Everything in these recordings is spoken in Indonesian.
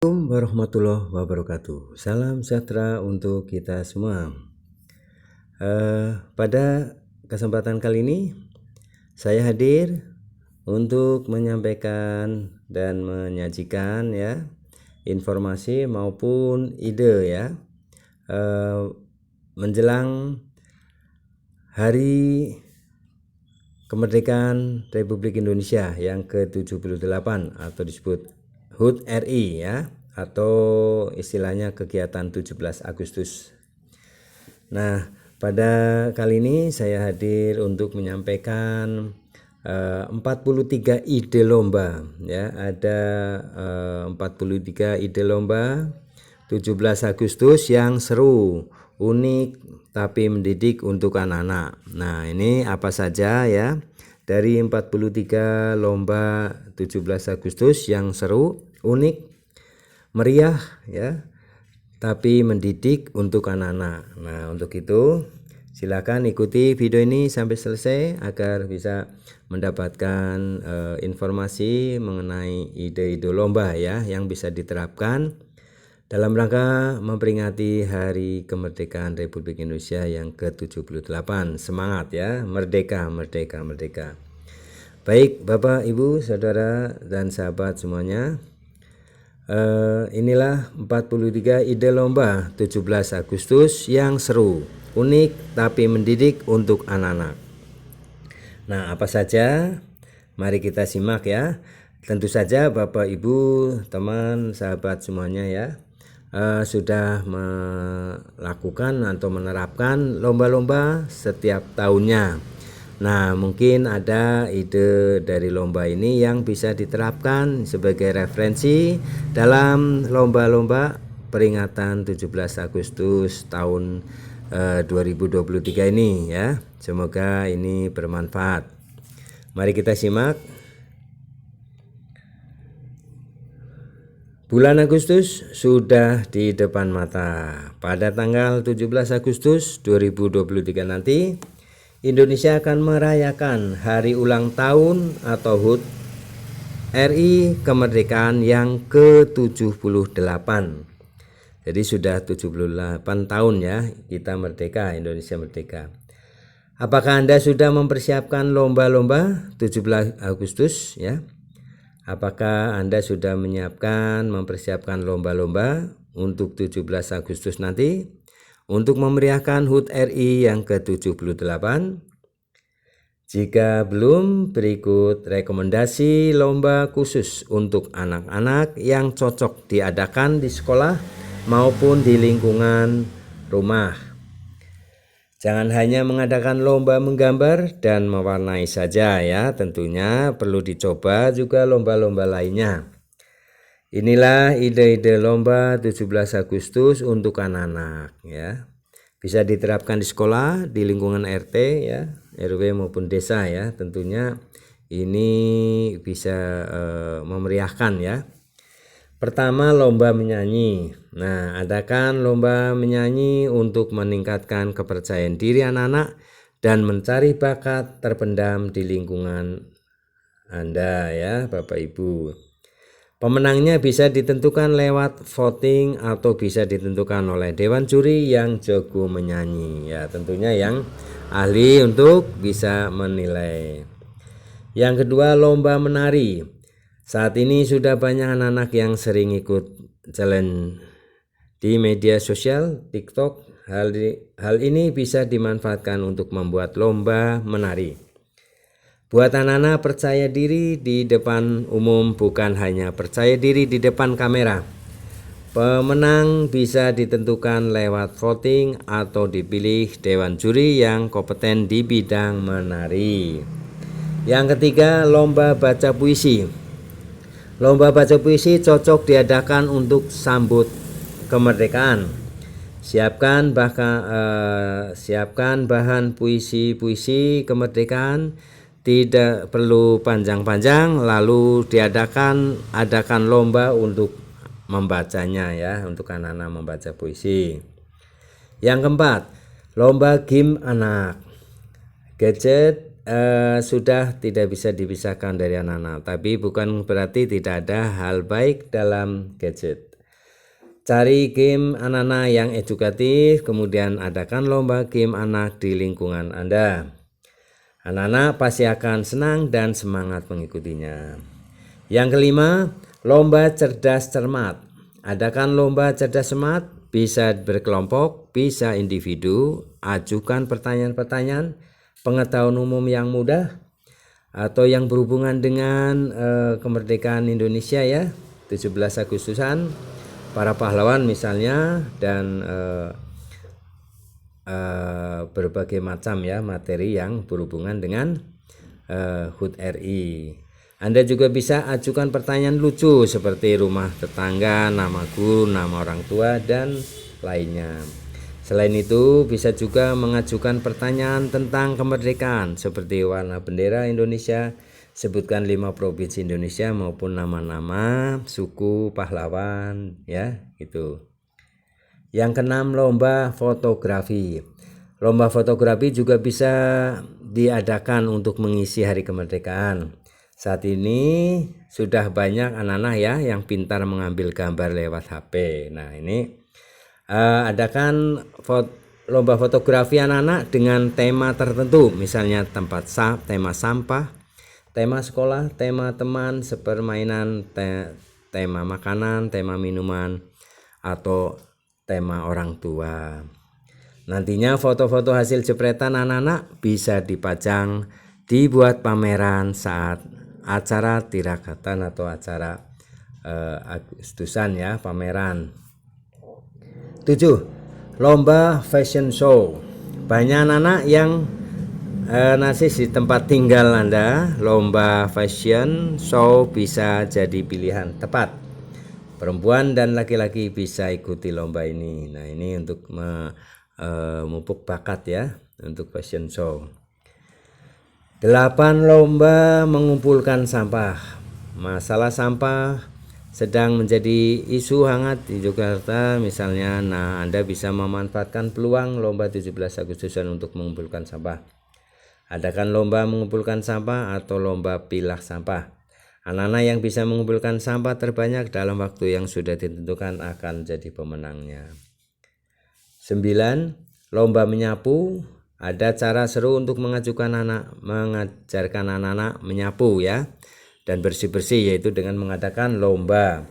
Assalamualaikum warahmatullahi wabarakatuh. Salam sejahtera untuk kita semua. Pada kesempatan kali ini saya hadir untuk menyampaikan dan menyajikan ya informasi maupun ide ya menjelang Hari Kemerdekaan Republik Indonesia yang ke-78 atau disebut HUT RI ya, atau istilahnya kegiatan 17 Agustus. Nah, pada kali ini saya hadir untuk menyampaikan 43 ide lomba ya. Ada 43 ide lomba 17 Agustus yang seru, unik tapi mendidik untuk anak-anak. Nah, ini apa saja ya? Dari 43 lomba 17 Agustus yang seru, unik, meriah ya, tapi mendidik untuk anak-anak. Nah, untuk itu silakan ikuti video ini sampai selesai agar bisa mendapatkan informasi mengenai ide-ide lomba ya yang bisa diterapkan dalam rangka memperingati Hari Kemerdekaan Republik Indonesia yang ke-78. Semangat ya, merdeka, merdeka, merdeka. Baik Bapak, Ibu, Saudara, dan sahabat semuanya, inilah 43 ide lomba 17 Agustus yang seru, unik, tapi mendidik untuk anak-anak. Nah, apa saja? Mari kita simak ya. Tentu saja Bapak, Ibu, teman, sahabat semuanya ya, sudah melakukan atau menerapkan lomba-lomba setiap tahunnya. Nah, mungkin ada ide dari lomba ini yang bisa diterapkan sebagai referensi dalam lomba-lomba peringatan 17 Agustus tahun 2023 ini ya. Semoga ini bermanfaat. Mari kita simak. Bulan Agustus sudah di depan mata. Pada tanggal 17 Agustus 2023 nanti, Indonesia akan merayakan hari ulang tahun atau HUT RI kemerdekaan yang ke-78. Jadi sudah 78 tahun ya kita merdeka, Indonesia merdeka. Apakah Anda sudah mempersiapkan lomba-lomba 17 Agustus ya? Apakah Anda sudah mempersiapkan lomba-lomba untuk 17 Agustus nanti untuk memeriahkan HUT RI yang ke-78? Jika belum, berikut rekomendasi lomba khusus untuk anak-anak yang cocok diadakan di sekolah maupun di lingkungan rumah. Jangan hanya mengadakan lomba menggambar dan mewarnai saja ya, tentunya perlu dicoba juga lomba-lomba lainnya. Inilah ide-ide lomba 17 Agustus untuk anak-anak ya. Bisa diterapkan di sekolah, di lingkungan RT ya, RW maupun desa ya. Tentunya ini bisa memeriahkan ya. Pertama, lomba menyanyi. Nah, adakan lomba menyanyi untuk meningkatkan kepercayaan diri anak-anak dan mencari bakat terpendam di lingkungan Anda ya, Bapak Ibu. Pemenangnya bisa ditentukan lewat voting atau bisa ditentukan oleh dewan juri yang jago menyanyi. Ya, tentunya yang ahli untuk bisa menilai. Yang kedua, lomba menari. Saat ini sudah banyak anak-anak yang sering ikut challenge di media sosial, TikTok. Hal ini bisa dimanfaatkan untuk membuat lomba menari. Buat anak-anak percaya diri di depan umum, bukan hanya percaya diri di depan kamera. Pemenang bisa ditentukan lewat voting atau dipilih dewan juri yang kompeten di bidang menari. Yang ketiga, lomba baca puisi. Lomba baca puisi cocok diadakan untuk sambut kemerdekaan. Siapkan bahan puisi-puisi kemerdekaan, tidak perlu panjang-panjang, lalu adakan lomba untuk membacanya ya, untuk anak-anak membaca puisi. Yang keempat, lomba game anak. Gadget sudah tidak bisa dipisahkan dari anak-anak, tapi bukan berarti tidak ada hal baik dalam gadget. Cari game anak-anak yang edukatif, kemudian adakan lomba game anak di lingkungan Anda. Anak-anak pasti akan senang dan semangat mengikutinya. Yang kelima, lomba cerdas cermat. Adakan lomba cerdas cermat, bisa berkelompok, bisa individu. Ajukan pertanyaan-pertanyaan pengetahuan umum yang mudah atau yang berhubungan dengan kemerdekaan Indonesia ya, 17 Agustusan, para pahlawan misalnya, dan berbagai macam ya materi yang berhubungan dengan HUT RI. Anda juga bisa ajukan pertanyaan lucu seperti rumah tetangga, nama guru, nama orang tua, dan lainnya. Selain itu, bisa juga mengajukan pertanyaan tentang kemerdekaan seperti warna bendera Indonesia, sebutkan 5 provinsi Indonesia maupun nama-nama suku pahlawan ya, gitu. Yang keenam, lomba fotografi. Lomba fotografi juga bisa diadakan untuk mengisi hari kemerdekaan. Saat ini sudah banyak anak-anak ya yang pintar mengambil gambar lewat HP. Nah, ini adakan lomba fotografi anak-anak dengan tema tertentu, misalnya tema sampah, tema sekolah, tema teman, sepermainan, tema makanan, tema minuman, atau tema orang tua. Nantinya foto-foto hasil jepretan anak-anak bisa dipajang, dibuat pameran saat acara tirakatan atau acara Agustusan ya, pameran. 7. Lomba fashion show. Banyak anak-anak yang narsis di tempat tinggal Anda. Lomba fashion show bisa jadi pilihan tepat. Perempuan dan laki-laki bisa ikuti lomba ini. Nah, ini untuk memupuk bakat ya untuk fashion show. 8. Lomba mengumpulkan sampah. Masalah sampah sedang menjadi isu hangat di Yogyakarta misalnya. Nah, Anda bisa memanfaatkan peluang lomba 17 Agustusan untuk mengumpulkan sampah. Adakan lomba mengumpulkan sampah atau lomba pilah sampah. Anak-anak yang bisa mengumpulkan sampah terbanyak dalam waktu yang sudah ditentukan akan jadi pemenangnya. 9. Lomba menyapu. Ada cara seru untuk mengajarkan anak-anak menyapu ya, dan bersih-bersih, yaitu dengan mengadakan lomba.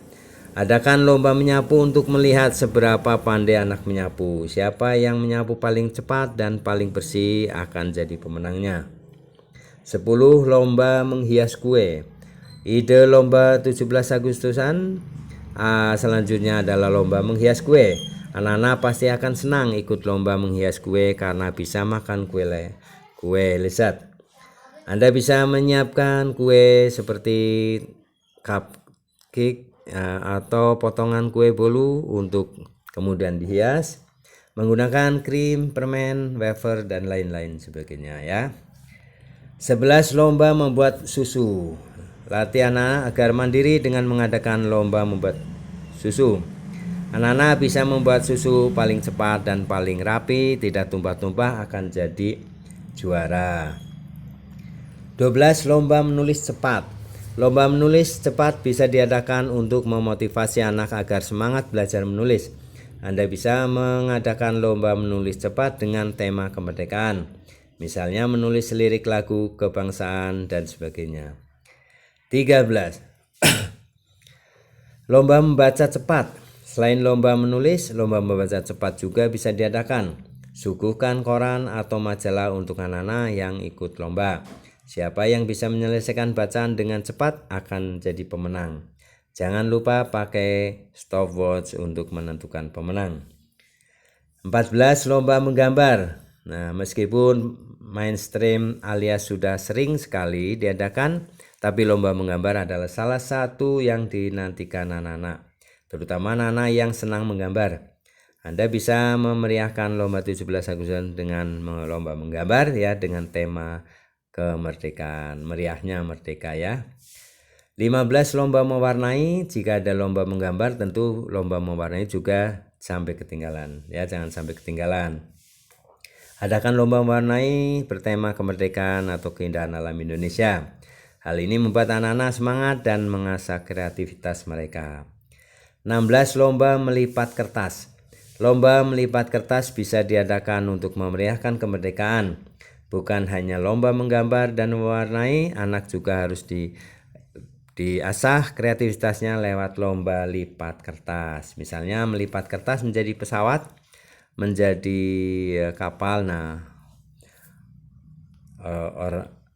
Adakan lomba menyapu untuk melihat seberapa pandai anak menyapu. Siapa yang menyapu paling cepat dan paling bersih akan jadi pemenangnya. 10. Lomba menghias kue. Ide lomba 17 Agustusan selanjutnya adalah lomba menghias kue. Anak-anak pasti akan senang ikut lomba menghias kue karena bisa makan kue lezat. Anda bisa menyiapkan kue seperti cupcake atau potongan kue bolu untuk kemudian dihias menggunakan krim, permen, wafer, dan lain-lain sebagainya ya. 11. Lomba membuat susu. Latih anak agar mandiri dengan mengadakan lomba membuat susu. Anak-anak bisa membuat susu paling cepat dan paling rapi, tidak tumpah-tumpah, akan jadi juara. 12. Lomba menulis cepat. Lomba menulis cepat bisa diadakan untuk memotivasi anak agar semangat belajar menulis. Anda bisa mengadakan lomba menulis cepat dengan tema kemerdekaan, misalnya menulis lirik lagu kebangsaan dan sebagainya. 13. Lomba membaca cepat. Selain lomba menulis, lomba membaca cepat juga bisa diadakan. Suguhkan koran atau majalah untuk anak-anak yang ikut lomba. Siapa yang bisa menyelesaikan bacaan dengan cepat akan jadi pemenang. Jangan lupa pakai stopwatch untuk menentukan pemenang. 14. Lomba menggambar. Nah, meskipun mainstream alias sudah sering sekali diadakan, tapi lomba menggambar adalah salah satu yang dinantikan anak-anak, terutama anak-anak yang senang menggambar. Anda bisa memeriahkan lomba 17 Agustus dengan lomba menggambar ya, dengan tema kemerdekaan, meriahnya merdeka ya. 15. Lomba mewarnai. Jika ada lomba menggambar, tentu lomba mewarnai juga sampai ketinggalan ya, jangan sampai ketinggalan. Adakan lomba mewarnai bertema kemerdekaan atau keindahan alam Indonesia. Hal ini membuat anak-anak semangat dan mengasah kreativitas mereka. 16. Lomba melipat kertas. Lomba melipat kertas bisa diadakan untuk memeriahkan kemerdekaan. Bukan hanya lomba menggambar dan mewarnai, anak juga harus diasah kreativitasnya lewat lomba lipat kertas. Misalnya melipat kertas menjadi pesawat, menjadi kapal. Nah,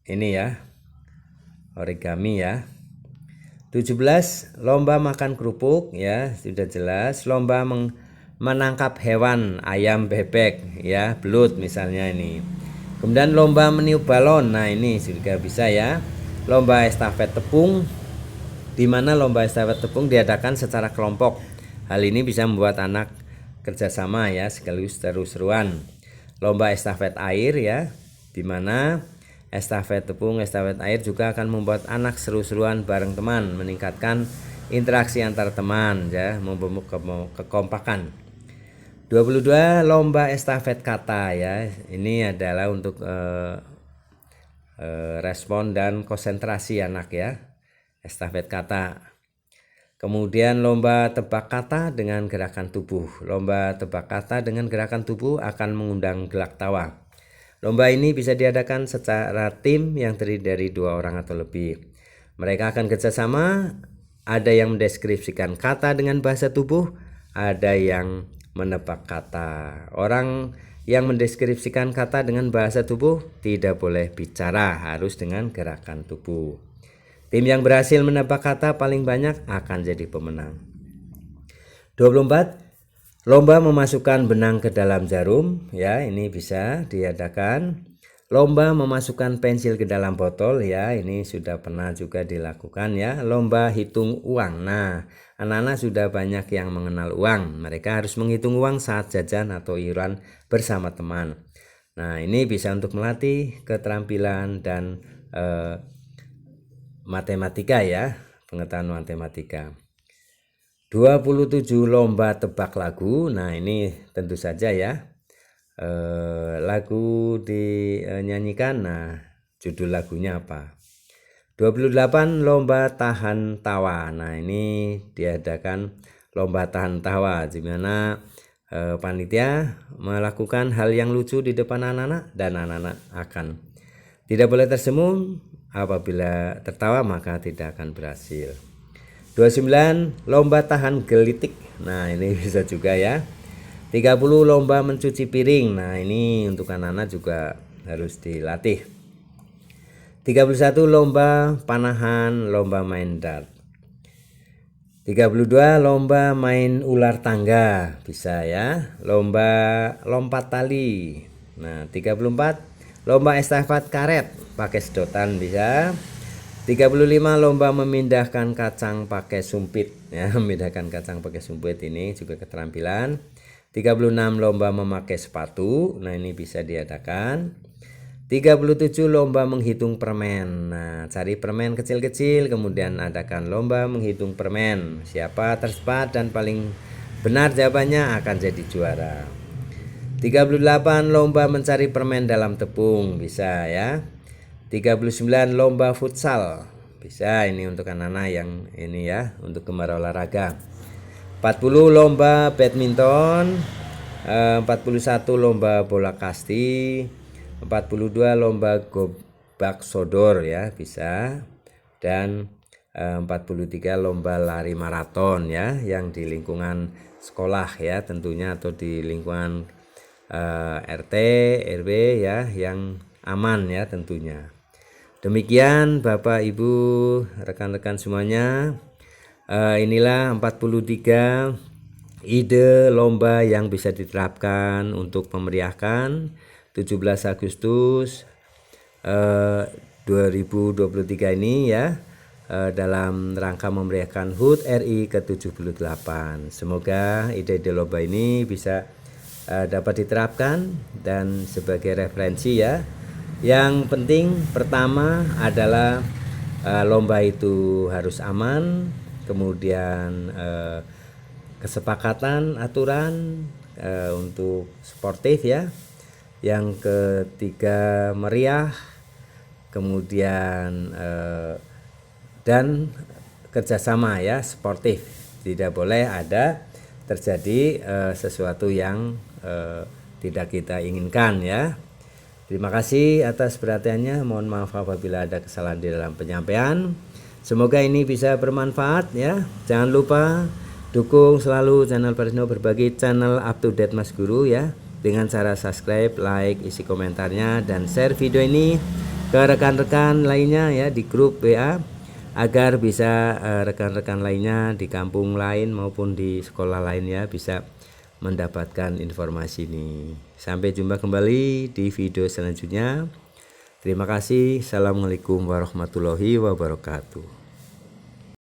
ini ya, origami ya. 17. Lomba makan kerupuk, ya sudah jelas. Lomba menangkap hewan, ayam, bebek, ya, belut misalnya ini. Kemudian lomba meniup balon. Nah, ini juga bisa ya. Lomba estafet tepung, di mana lomba estafet tepung diadakan secara kelompok. Hal ini bisa membuat anak kerjasama ya, sekaligus seru-seruan. Lomba estafet air ya, di mana estafet tepung, estafet air juga akan membuat anak seru-seruan bareng teman, meningkatkan interaksi antar teman ya, membentuk kekompakan. 22. Lomba estafet kata ya. Ini adalah untuk respon dan konsentrasi anak ya. Estafet kata. Kemudian lomba tebak kata dengan gerakan tubuh. Lomba tebak kata dengan gerakan tubuh akan mengundang gelak tawa. Lomba ini bisa diadakan secara tim yang terdiri dari 2 orang atau lebih. Mereka akan kerjasama, ada yang mendeskripsikan kata dengan bahasa tubuh, ada yang menebak kata. Orang yang mendeskripsikan kata dengan bahasa tubuh tidak boleh bicara, harus dengan gerakan tubuh. Tim yang berhasil menebak kata paling banyak akan jadi pemenang. 24. Lomba memasukkan benang ke dalam jarum ya, ini bisa diadakan. Lomba memasukkan pensil ke dalam botol ya, ini sudah pernah juga dilakukan ya. Lomba hitung uang. Nah, anak-anak sudah banyak yang mengenal uang. Mereka harus menghitung uang saat jajan atau iuran bersama teman. Nah, ini bisa untuk melatih keterampilan dan matematika ya, pengetahuan matematika. 27. Lomba tebak lagu. Nah, ini tentu saja ya, lagu dinyanyikan. Nah, judul lagunya apa? 28. Lomba tahan tawa. Nah, ini diadakan lomba tahan tawa, di mana panitia melakukan hal yang lucu di depan anak-anak dan anak-anak akan tidak boleh tersenyum. Apabila tertawa maka tidak akan berhasil. 29. Lomba tahan gelitik. Nah, ini bisa juga ya. 30. Lomba mencuci piring. Nah, ini untuk anak-anak juga harus dilatih. 31. Lomba panahan, lomba main dart. 32. Lomba main ular tangga, bisa ya. Lomba lompat tali. Nah, 34. Lomba estafet karet pakai sedotan, bisa. 35. Lomba memindahkan kacang pakai sumpit ya, memindahkan kacang pakai sumpit, ini juga keterampilan. 36. Lomba memakai sepatu. Nah, ini bisa diadakan. 37. Lomba menghitung permen. Nah, cari permen kecil-kecil, kemudian adakan lomba menghitung permen. Siapa tercepat dan paling benar jawabannya akan jadi juara. 38. Lomba mencari permen dalam tepung, bisa ya. 39. Lomba futsal, bisa, ini untuk anak-anak yang ini ya, untuk gemar olahraga. 40. Lomba badminton. 41. Lomba bola kasti. 42. Lomba gobak sodor ya, bisa. Dan 43. Lomba lari maraton ya, yang di lingkungan sekolah ya tentunya, atau di lingkungan RT, RW ya, yang aman ya tentunya. Demikian Bapak Ibu, rekan-rekan semuanya, inilah 43 ide lomba yang bisa diterapkan untuk memeriahkan 17 Agustus 2023 ini ya, dalam rangka memeriahkan HUT RI ke-78. Semoga ide-ide lomba ini bisa dapat diterapkan dan sebagai referensi ya. Yang penting pertama adalah lomba itu harus aman, kemudian kesepakatan aturan untuk sportif ya. Yang ketiga meriah, kemudian dan kerjasama ya, sportif, tidak boleh ada terjadi sesuatu yang tidak kita inginkan ya. Terima kasih atas perhatiannya. Mohon maaf apabila ada kesalahan di dalam penyampaian. Semoga ini bisa bermanfaat ya. Jangan lupa dukung selalu channel Parisno Berbagi, channel up to date Mas Guru ya, dengan cara subscribe, like, isi komentarnya, dan share video ini ke rekan-rekan lainnya ya di grup WA, agar bisa rekan-rekan lainnya di kampung lain maupun di sekolah lainnya bisa mendapatkan informasi ini. Sampai jumpa kembali di video selanjutnya. Terima kasih. Assalamualaikum warahmatullahi wabarakatuh.